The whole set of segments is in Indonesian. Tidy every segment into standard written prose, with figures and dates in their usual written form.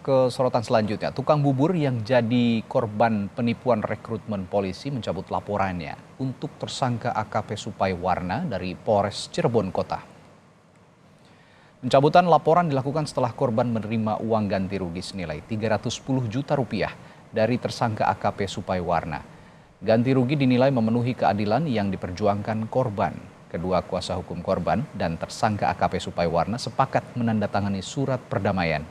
Ke sorotan selanjutnya, tukang bubur yang jadi korban penipuan rekrutmen polisi mencabut laporannya untuk tersangka AKP Supai Warna dari Polres Cirebon Kota. Pencabutan laporan dilakukan setelah korban menerima uang ganti rugi senilai 310 juta rupiah dari tersangka AKP Supai Warna. Ganti rugi dinilai memenuhi keadilan yang diperjuangkan korban. Kedua kuasa hukum korban dan tersangka AKP Supai Warna sepakat menandatangani surat perdamaian.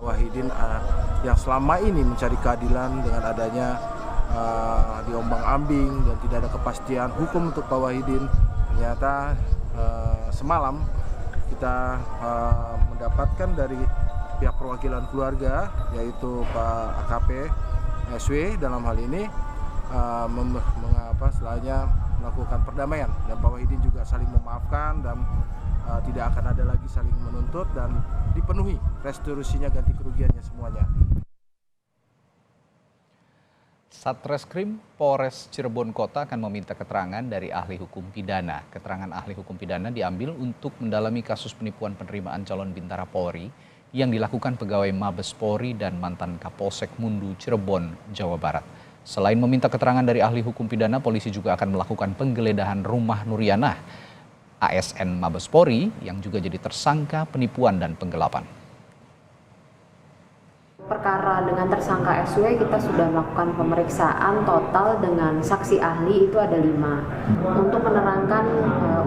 Wahidin yang selama ini mencari keadilan dengan adanya diombang-ambing dan tidak ada kepastian hukum untuk Pak Wahidin, ternyata semalam kita mendapatkan dari pihak perwakilan keluarga yaitu Pak AKP SW dalam hal ini setelahnya melakukan perdamaian dan Pak Wahidin juga saling memaafkan dan tidak akan ada lagi saling menuntut dan dipenuhi restitusinya ganti kerugiannya semuanya. Satreskrim Polres Cirebon Kota akan meminta keterangan dari ahli hukum pidana. Keterangan ahli hukum pidana diambil untuk mendalami kasus penipuan penerimaan calon bintara Polri yang dilakukan pegawai Mabes Polri dan mantan Kapolsek Mundu Cirebon, Jawa Barat. Selain meminta keterangan dari ahli hukum pidana, polisi juga akan melakukan penggeledahan rumah Nurianah, ASN Mabes Polri yang juga jadi tersangka penipuan dan penggelapan. Perkara dengan tersangka SW kita sudah melakukan pemeriksaan total dengan saksi ahli itu ada 5 untuk menerangkan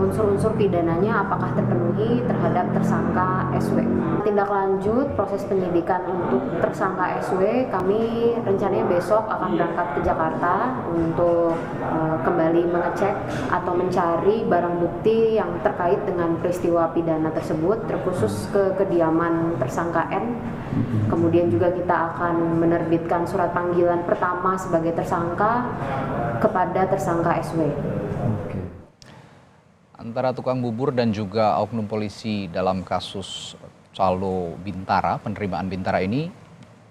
unsur-unsur pidananya apakah terpenuhi terhadap tersangka SW. Tindak lanjut proses penyidikan untuk tersangka SW kami rencananya besok akan berangkat ke Jakarta untuk kembali mengecek atau mencari barang bukti yang terkait dengan peristiwa pidana tersebut, terkhusus ke kediaman tersangka N. Kemudian juga kita akan menerbitkan surat panggilan pertama sebagai tersangka kepada tersangka SW. Antara tukang bubur dan juga oknum polisi dalam kasus calo Bintara, penerimaan Bintara ini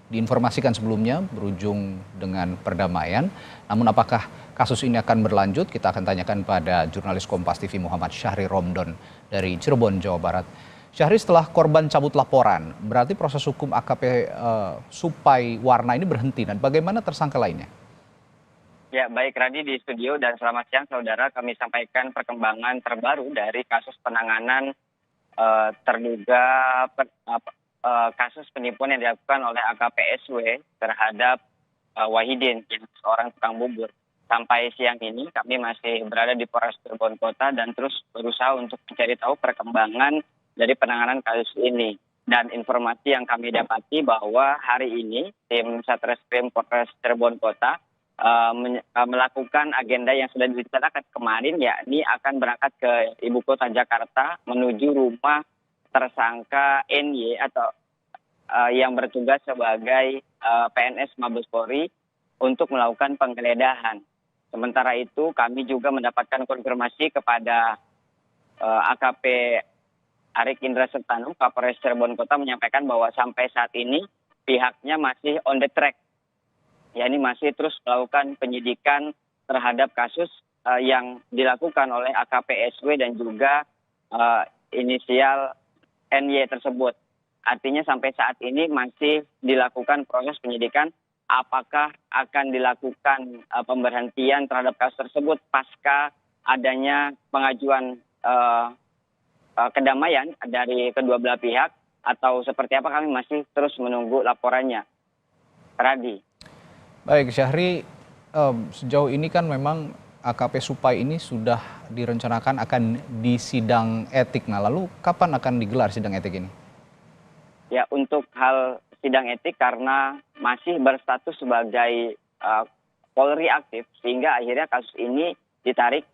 diinformasikan sebelumnya berujung dengan perdamaian. Namun apakah kasus ini akan berlanjut? Kita akan tanyakan pada jurnalis Kompas TV Muhammad Syahri Romdon dari Cirebon, Jawa Barat. Syahri, setelah korban cabut laporan, berarti proses hukum AKP Supai Warna ini berhenti. Dan bagaimana tersangka lainnya? Ya, baik Radi di studio dan selamat siang saudara. Kami sampaikan perkembangan terbaru dari kasus penanganan terduga kasus penipuan yang dilakukan oleh AKP SW terhadap Wahidin, yang seorang tukang bubur. Sampai siang ini kami masih berada di Polres Cirebon Kota dan terus berusaha untuk mencari tahu perkembangan dari penanganan kasus ini. Dan informasi yang kami dapati bahwa hari ini tim Satreskrim Polres Cirebon Kota melakukan agenda yang sudah direncanakan kemarin, yakni akan berangkat ke ibu kota Jakarta menuju rumah tersangka NY atau yang bertugas sebagai PNS Mabes Polri untuk melakukan penggeledahan. Sementara itu kami juga mendapatkan konfirmasi kepada AKP Arik Indra Sertanu, Kapolres Cirebon Kota menyampaikan bahwa sampai saat ini pihaknya masih on the track. Yakni masih terus melakukan penyidikan terhadap kasus yang dilakukan oleh AKP SW dan juga inisial NY tersebut. Artinya sampai saat ini masih dilakukan proses penyidikan apakah akan dilakukan pemberhentian terhadap kasus tersebut pasca adanya pengajuan kedamaian dari kedua belah pihak atau seperti apa, kami masih terus menunggu laporannya. Radi. Baik Syahri, sejauh ini kan memang AKP Supai ini sudah direncanakan akan disidang etik. Nah, lalu kapan akan digelar sidang etik ini? Ya, untuk hal sidang etik karena masih berstatus sebagai Polri aktif, sehingga akhirnya kasus ini ditarik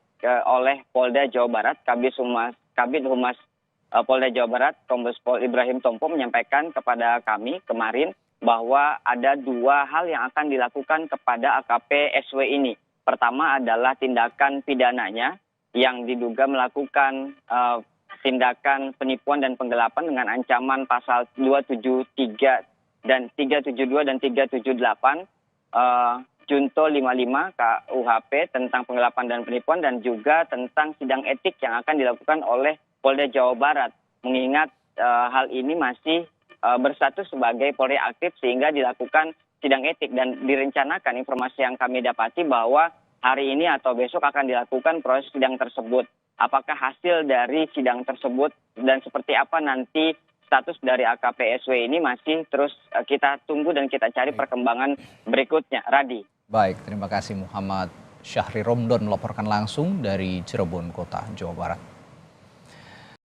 oleh Polda Jawa Barat. Kabid Humas Polda Jawa Barat, Kombes Pol Ibrahim Tompo menyampaikan kepada kami kemarin bahwa ada 2 hal yang akan dilakukan kepada AKP SW ini. Pertama adalah tindakan pidananya yang diduga melakukan tindakan penipuan dan penggelapan dengan ancaman pasal 273 dan 372 dan 378 Junto 55 KUHP tentang penggelapan dan penipuan, dan juga tentang sidang etik yang akan dilakukan oleh Polda Jawa Barat. Mengingat hal ini masih berstatus sebagai Polri aktif sehingga dilakukan sidang etik dan direncanakan informasi yang kami dapati bahwa hari ini atau besok akan dilakukan proses sidang tersebut. Apakah hasil dari sidang tersebut dan seperti apa nanti status dari AKP SW ini masih terus kita tunggu dan kita cari perkembangan berikutnya. Radi. Baik, terima kasih Muhammad Syahri Romdon melaporkan langsung dari Cirebon Kota, Jawa Barat.